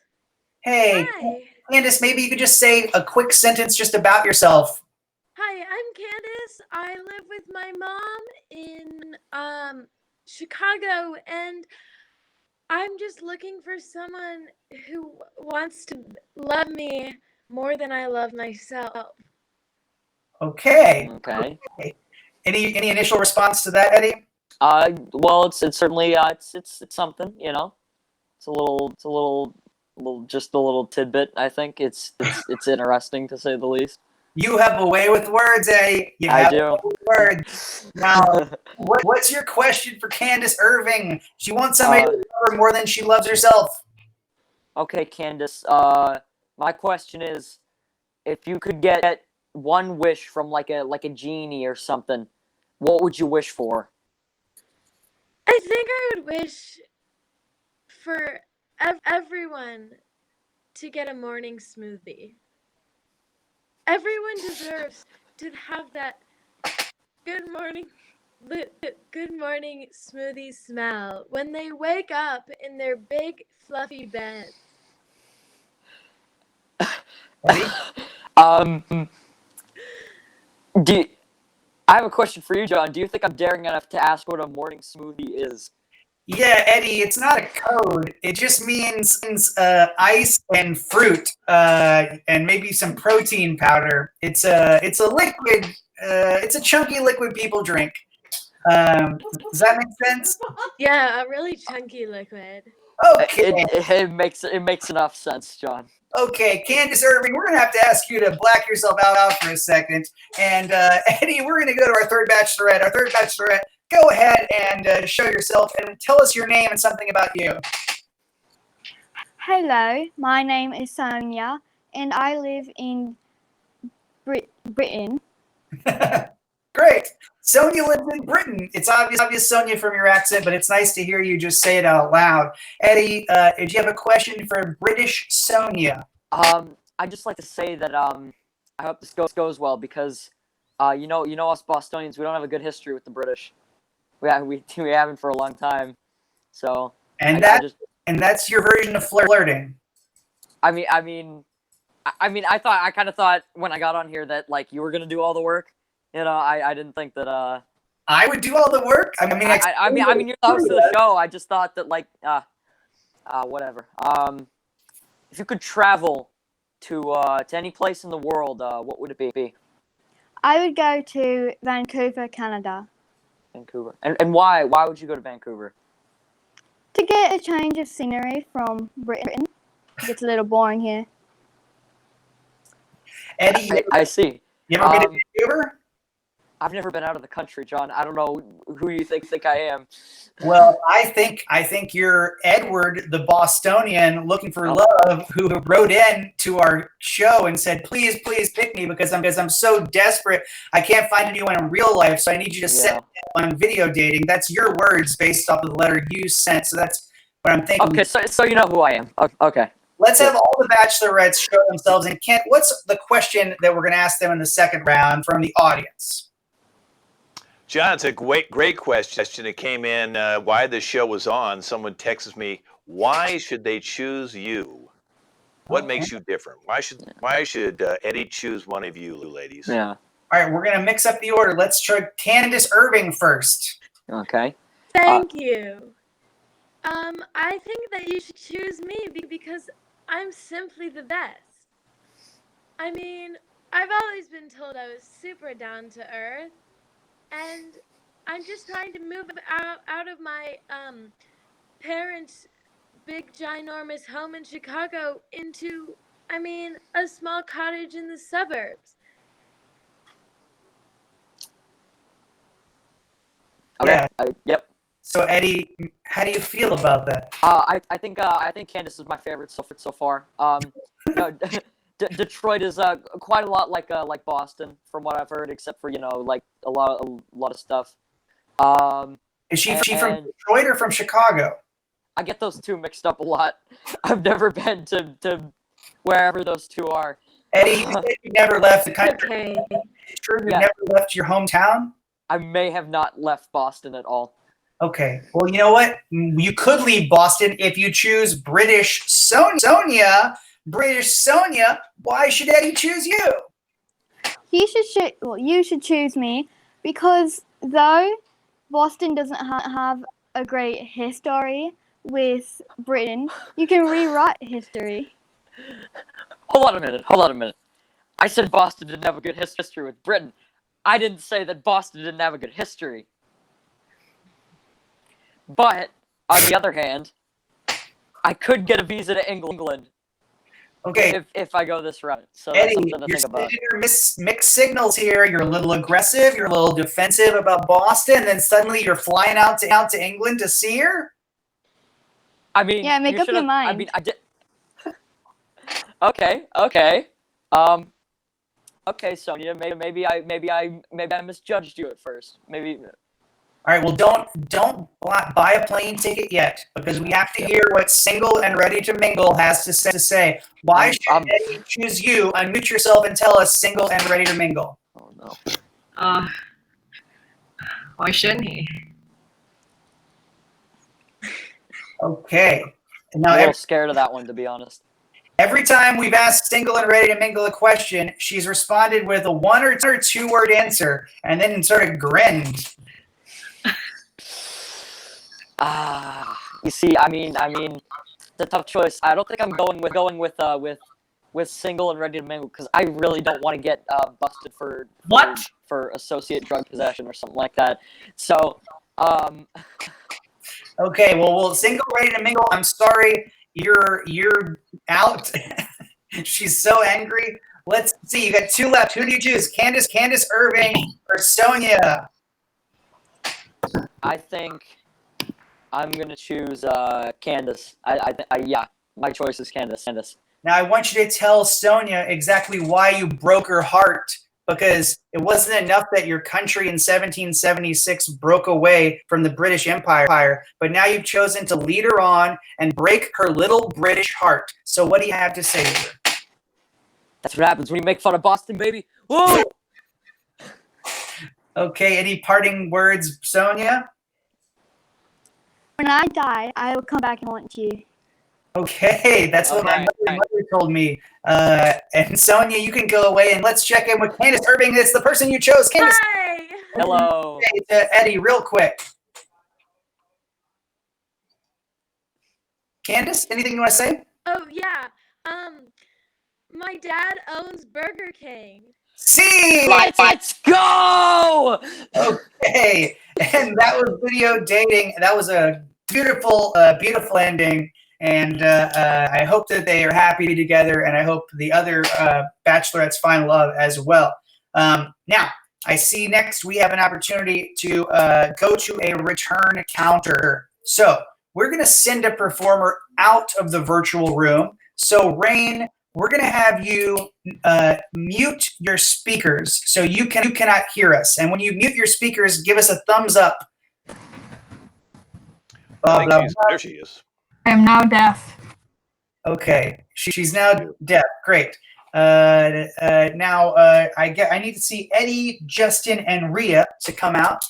Hey, Hi. Candace, maybe you could just say a quick sentence just about yourself. Hi, I'm Candace. I live with my mom in Chicago, and I'm just looking for someone who wants to love me more than I love myself. Okay. Okay. Any initial response to that, Eddie? Well, it's certainly it's something, you know. It's a little just a little tidbit. I think it's interesting to say the least. You have a way with words, Eddie. I do. A way with words. Now, what's your question for Candace Irving? She wants somebody to love her more than she loves herself. Okay, Candace. My question is, if you could get one wish from like a genie or something, what would you wish for? I think I would wish for everyone to get a morning smoothie. Everyone deserves to have that good morning smoothie smell when they wake up in their big fluffy bed. I have a question for you, John. Do you think I'm daring enough to ask what a morning smoothie is? Yeah, Eddie, it's not a code. It just means ice and fruit, and maybe some protein powder. It's a liquid. It's a chunky liquid people drink. Does that make sense? Yeah, a really chunky liquid. Okay. It makes enough sense, John. Okay, Candace Irving, we're going to have to ask you to black yourself out for a second. And Eddie, we're going to go to our third bachelorette. Our third bachelorette, go ahead and show yourself and tell us your name and something about you. Hello, my name is Sonia, and I live in Britain. Great. Sonia lives in Britain. It's obvious, Sonia, from your accent, but it's nice to hear you just say it out loud. Eddie, did you have a question for British Sonia? I'd just like to say that I hope this goes well because you know us Bostonians, we don't have a good history with the British. We haven't for a long time. So And that's your version of flirting. I kind of thought when I got on here that like you were gonna do all the work. I didn't think that. I would do all the work. I mean, you're the host of the show. I just thought that like whatever. If you could travel to any place in the world, what would it be? I would go to Vancouver, Canada. Vancouver. And why? Why would you go to Vancouver? To get a change of scenery from Britain. It gets a little boring here. Eddie, I see. You ever been to Vancouver? I've never been out of the country, John. I don't know who you think I am. Well, I think you're Edward, the Bostonian looking for love, who wrote in to our show and said, "Please, please pick me because I'm so desperate. I can't find anyone in real life, so I need you to set me up on video dating." That's your words based off of the letter you sent. So that's what I'm thinking. Okay, so you know who I am. Okay. Let's have all the bachelorettes show themselves. And Kent, what's the question that we're going to ask them in the second round from the audience? John, it's a great question. It came in why the show was on. Someone texts me, why should they choose you? What makes you different? Why should Eddie choose one of you, ladies? Yeah. All right, we're going to mix up the order. Let's try Candace Irving first. Okay. Thank you. I think that you should choose me because I'm simply the best. I mean, I've always been told I was super down to earth, and I'm just trying to move out of my parents' big ginormous home in Chicago into, a small cottage in the suburbs. Okay. Yeah. Yep. So Eddie, how do you feel about that? I think Candace is my favorite so far. Detroit is quite a lot like Boston, from what I've heard, except for like a lot of stuff. Is she from Detroit or from Chicago? I get those two mixed up a lot. I've never been to wherever those two are. Eddie, you said you never left the country. Okay. It's true you never left your hometown? I may have not left Boston at all. Okay. Well, you know what? You could leave Boston if you choose British Sonia. British Sonia, why should Eddie choose you? You should choose me because though Boston doesn't have a great history with Britain, you can rewrite history. Hold on a minute. I said Boston didn't have a good history with Britain. I didn't say that Boston didn't have a good history. But, on the other hand, I could get a visa to England. Okay. If I go this route. So Eddie, that's something to think about. You're mixed signals here. You're a little aggressive. You're a little defensive about Boston. And then suddenly you're flying out to England to see her? I mean, yeah, make up your mind. I mean, I did. Okay. Okay, Sonia. Maybe I misjudged you at first. Maybe. All right. Well, don't buy a plane ticket yet because we have to hear what Single and Ready to Mingle has to say. Why should Eddie choose you? Unmute yourself and tell us Single and Ready to Mingle. Oh no. Why shouldn't he? Okay. Now, I'm a little scared of that one, to be honest. Every time we've asked Single and Ready to Mingle a question, she's responded with a 1 or 2 word answer and then sort of grinned. You see, I mean, it's a tough choice. I don't think I'm going with Single and Ready to Mingle because I really don't want to get busted for associate drug possession or something like that. So, Okay, well, Single, Ready to Mingle, I'm sorry, you're out. She's so angry. Let's see, you got 2 left. Who do you choose? Candace Irving or Sonia? I think I'm gonna choose Candace. Yeah, my choice is Candace. Now I want you to tell Sonia exactly why you broke her heart, because it wasn't enough that your country in 1776 broke away from the British Empire, but now you've chosen to lead her on and break her little British heart. So what do you have to say to her? That's what happens when you make fun of Boston, baby. Woo! Okay, any parting words, Sonia? When I die, I will come back and haunt you. Okay, that's what my mother told me. And Sonia, you can go away and let's check in with Candace Irving. It's the person you chose. Candace. Hi. Hello. Hey, Eddie, real quick. Candace, anything you want to say? Oh yeah. My dad owns Burger King. See? Let's go! Okay, and that was video dating. That was a beautiful, beautiful ending. And I hope that they are happy together, and I hope the other bachelorettes find love as well. Now, I see next we have an opportunity to go to a return counter. So we're going to send a performer out of the virtual room. So Rain, we're going to have you mute your speakers so you cannot hear us. And when you mute your speakers, give us a thumbs up. There she is. I am now deaf. Okay, she's now deaf. Great. Now I need to see Eddie, Justin, and Rhea to come out.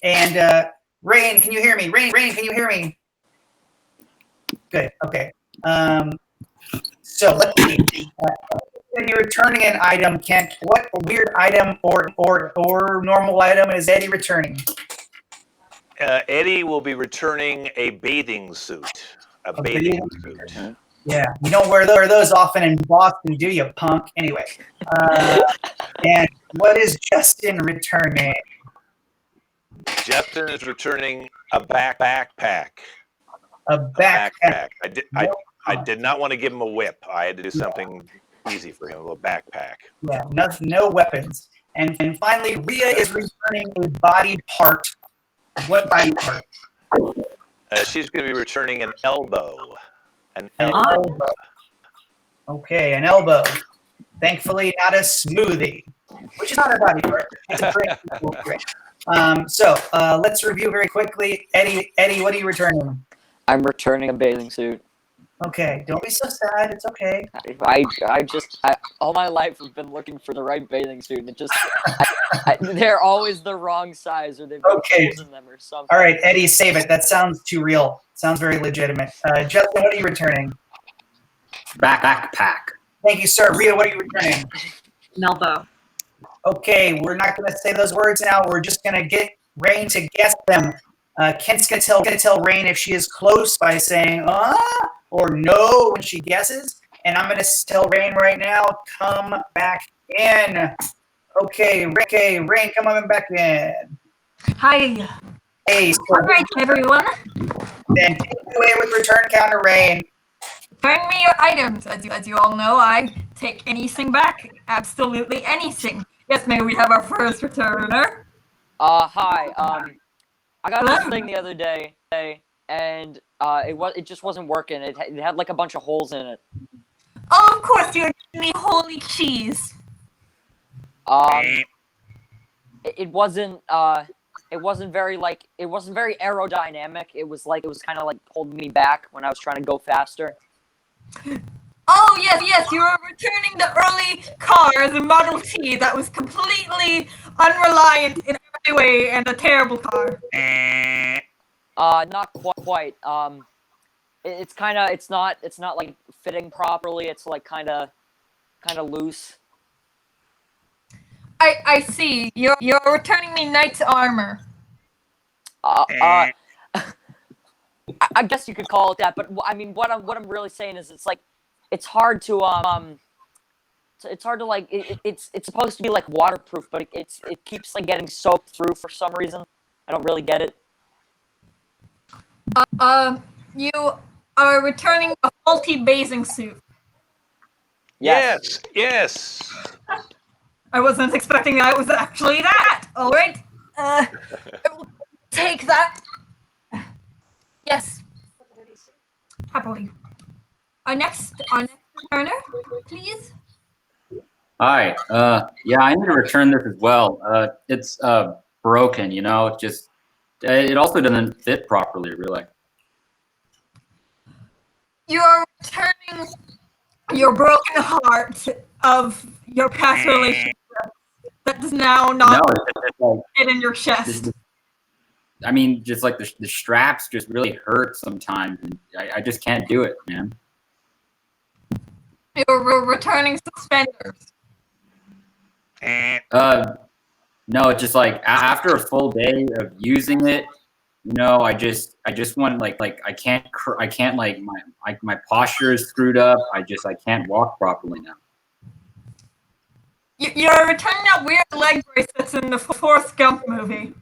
And Rain, can you hear me? Rain, can you hear me? Good. Okay. So let's see. When you're returning an item, Kent, what weird item or normal item is Eddie returning? Eddie will be returning a bathing suit. A bathing suit. Yeah, you don't wear those often in Boston, do you, punk? Anyway. And what is Justin returning? Justin is returning a backpack. A backpack. I did not want to give him a whip. I had to do something easy for him, a little backpack. Yeah, no weapons. And finally, Rhea is returning a body part. What body part? She's going to be returning an elbow. An elbow. Okay, an elbow. Thankfully, not a smoothie, which is not a body part. It's a drink. So let's review very quickly. Eddie, what are you returning? I'm returning a bathing suit. Okay, don't be so sad. It's okay. I all my life have been looking for the right bathing suit, and it just they're always the wrong size, or they've got holes in them or something. All right, Eddie, save it. That sounds too real. Sounds very legitimate. Justin, what are you returning? Backpack. Thank you, sir. Rhea, what are you returning? An elbow. Okay, we're not going to say those words now. We're just going to get Rain to guess them. Kent's going to tell Rain if she is close by saying or no when she guesses. And I'm going to tell Rain right now, come back in. Okay, Rain, come on back in. Hi. Hey, so All right, everyone. then take it away with return counter, Rain. Bring me your items. As you all know, I take anything back. Absolutely anything. Yes, may we have our first returner? Hi. I got this thing the other day, and it just wasn't working. It had like a bunch of holes in it. Oh, of course, you're me holy cheese. It wasn't very aerodynamic. It was kind of like holding me back when I was trying to go faster. Oh, yes, you were returning the early car, the Model T, that was completely unreliant in every way and a terrible car. Not quite. It's not like fitting properly. It's like kind of loose. I see. You're returning me knight's armor. I guess you could call it that, but I mean, what I'm really saying is, it's hard to like it's supposed to be like waterproof, but it keeps like getting soaked through for some reason. I don't really get it. You are returning a faulty bathing suit. Yes. I wasn't expecting that it was actually that. All right. I will take that. Yes. Happily. Our next Turner, please. Hi. Yeah, I need to return this as well. It's broken. You know, it also doesn't fit properly, really. You're returning your broken heart of your past relationship that does now No, not it's like fit in your chest. I mean, just like the straps just really hurt sometimes, and I just can't do it, man. You're returning suspenders. No, it's just like after a full day of using it, you know, I just want like I can't like my posture is screwed up. I can't walk properly now. You're returning that weird leg brace that's in the Forrest Gump movie.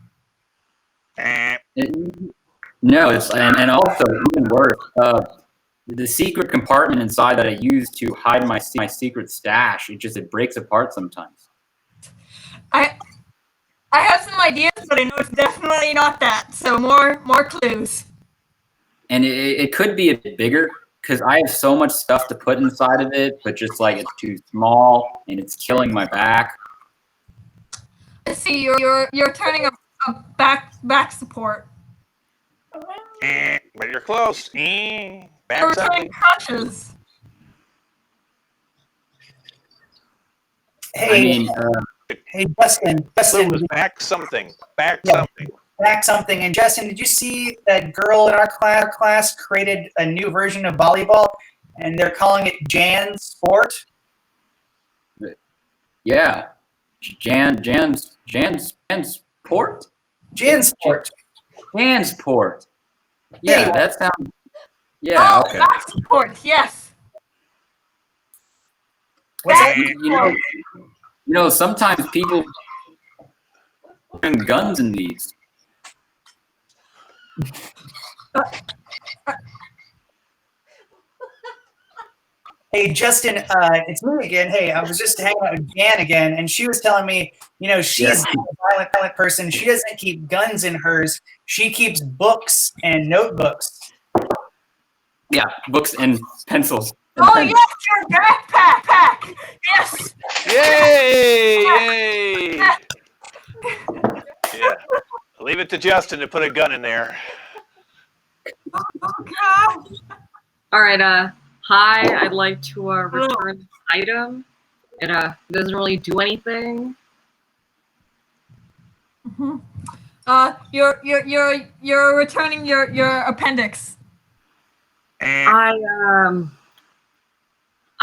No, and also even worse. The secret compartment inside that I use to hide my secret stash, it breaks apart sometimes. I have some ideas, but I know it's definitely not that. So more clues. And it could be a bit bigger because I have so much stuff to put inside of it, but just like it's too small and it's killing my back. I see you're turning a back support. But you're close. You're Back returning something. crutches. Hey, I mean, hey, Justin, Back something. Back Yeah. something. back something. And Justin, did you see that girl in our class created a new version of volleyball, and they're calling it Jan Sport? yeah, Jan's port. Jansport. Jansport. Yeah, Hey. that sounds. Yeah, Oh, okay. back support. Yes. What's that? You know, sometimes people bring guns in these. Hey, Justin, it's me again. Hey, I was just hanging out with Jan again, and she was telling me, you know, she's a violent person. She doesn't keep guns in hers. She keeps books and notebooks. Yeah, books and pencils. Oh yes, your backpack. Yes. Yay! Yay! Yeah. Leave it to Justin to put a gun in there. Oh God. All right. Hi. I'd like to return this item. It doesn't really do anything. You're returning your appendix.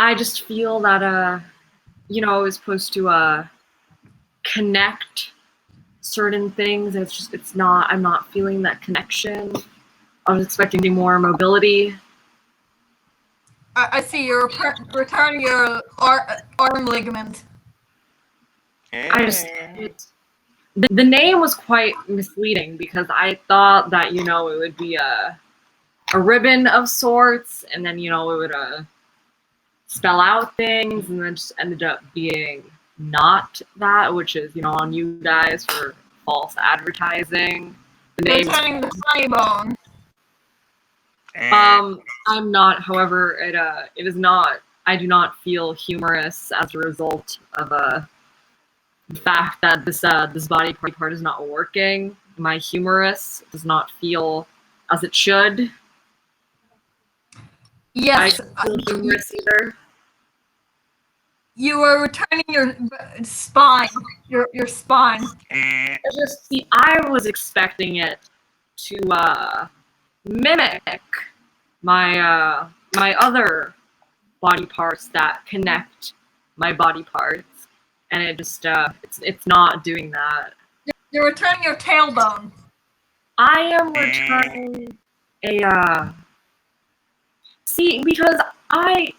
I just feel that you know, I was supposed to connect certain things, and I'm not feeling that connection. I was expecting more mobility. I see you're returning your arm ligament. The name was quite misleading because I thought that, you know, it would be a ribbon of sorts, and then, you know, it would spell out things, and then just ended up being not that, which is, you know, on you guys for false advertising. The name. Returning the funny bone. I'm not. However, it is not. I do not feel humorous as a result of the fact that this body part is not working. My humerus does not feel as it should. Yes. I don't feel humorous either. You are returning your spine. Your spine. I was expecting it to mimic my my other body parts that connect my body parts, and it just it's not doing that. You're returning your tailbone. I am returning a see, because I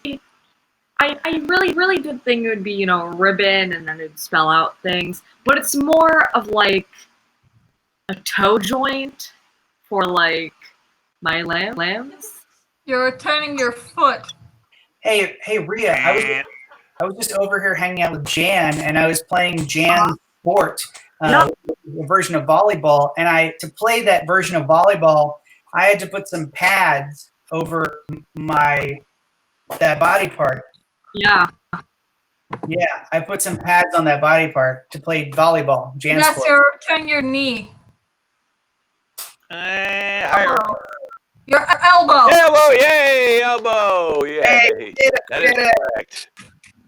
really did think it would be, you know, a ribbon and then it'd spell out things, but it's more of like a toe joint for like my lambs. You're returning your foot. Hey, Rhea, I was just over here hanging out with Jan, and I was playing Jan Sport, a version of volleyball. And to play that version of volleyball, I had to put some pads over that body part. Yeah. Yeah, I put some pads on that body part to play volleyball. Jan Yes, sport. turn your knee. Higher. Your elbow. Elbow, yay! Elbow, yay! Hey, That is correct.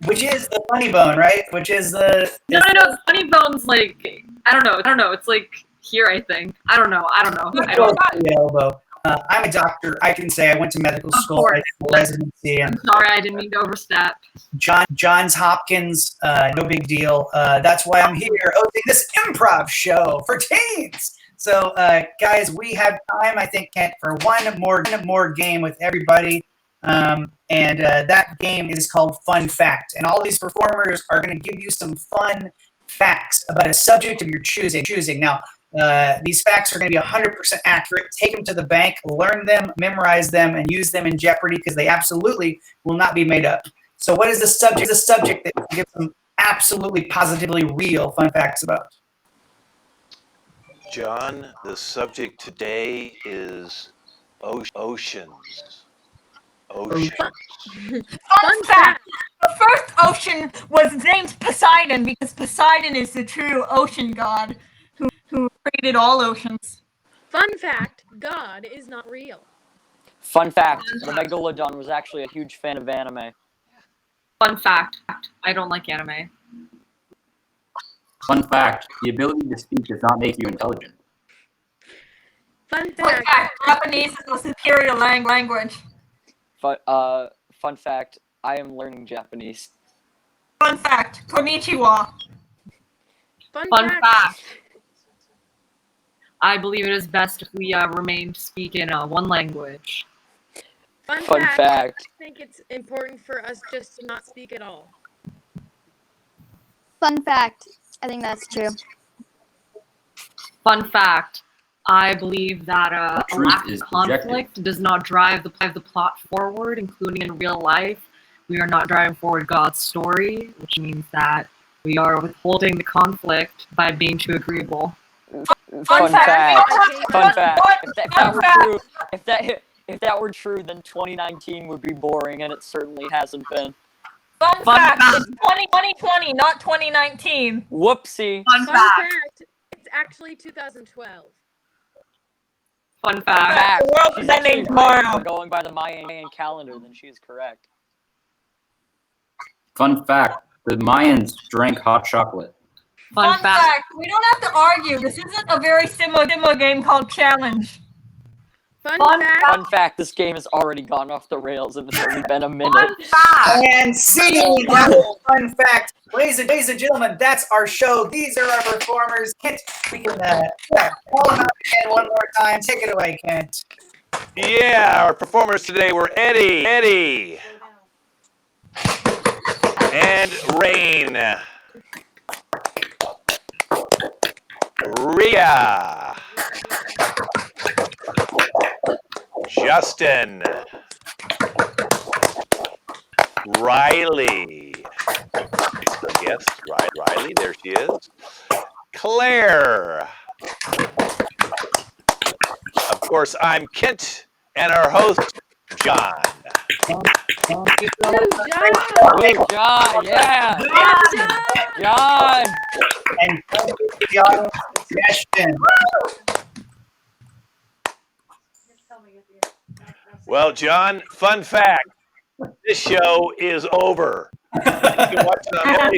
Which is the funny bone, right? Which is the No. Funny bone's like I don't know. It's like here, I think. I don't know. I don't. the elbow. I'm a doctor. I can say I went to medical school. course. I did residency, and Sorry, I didn't mean to overstep. Johns Hopkins. No big deal. That's why I'm here hosting this improv show for teens. So, guys, we have time, I think, Kent, for one more game with everybody. And that game is called Fun Fact. And all these performers are going to give you some fun facts about a subject of your choosing. Now, these facts are going to be 100% accurate. Take them to the bank, learn them, memorize them, and use them in Jeopardy because they absolutely will not be made up. So what is the subject? The subject that we can give some absolutely positively real fun facts about. John, the subject today is oceans. Oceans. Fun fact. The first ocean was named Poseidon because Poseidon is the true ocean god who created all oceans. Fun fact, God is not real. Fun fact, the Megalodon was actually a huge fan of anime. Fun fact, I don't like anime. Fun fact, the ability to speak does not make you intelligent. Fun Fun fact, fact, Japanese is a superior language. Fun fact, I am learning Japanese. Fun fact, konnichiwa. Fun fact. I believe it is best if we remain to speak in one language. Fun fact. I think it's important for us just to not speak at all. Fun fact. I think that's true. Fun fact. I believe that a Truth lack is of conflict does not drive the plot forward, including in real life. We are not driving forward God's story, which means that we are withholding the conflict by being too agreeable. Fun fact. Fun fact. If that were true, then 2019 would be boring, and it certainly hasn't been. Fun fact, it's 2020, not 2019. Whoopsie. Fun fact. It's actually 2012. Fun fact. The world She's is ending actually tomorrow. right. We're going by the Mayan calendar, then she is correct. Fun fact, the Mayans drank hot chocolate. Fun fact. We don't have to argue. This isn't a very similar game called Challenge. Fun fact, this game has already gone off the rails and it's only been a minute. Fun fact. And see, that was Fun Fact. Ladies and gentlemen, that's our show. These are our performers. Kent, we can call them out again one more time. Take it away, Kent. Yeah, our performers today were Eddie, and Rain, Rhea, Justin, Riley, I guess, Riley, there she is, Claire. Of course, I'm Kent, and our host, John. Thank you so John! much. John, yeah! John! And thank you for the audience suggestion. Well, John, fun fact, this show is over. You can watch it on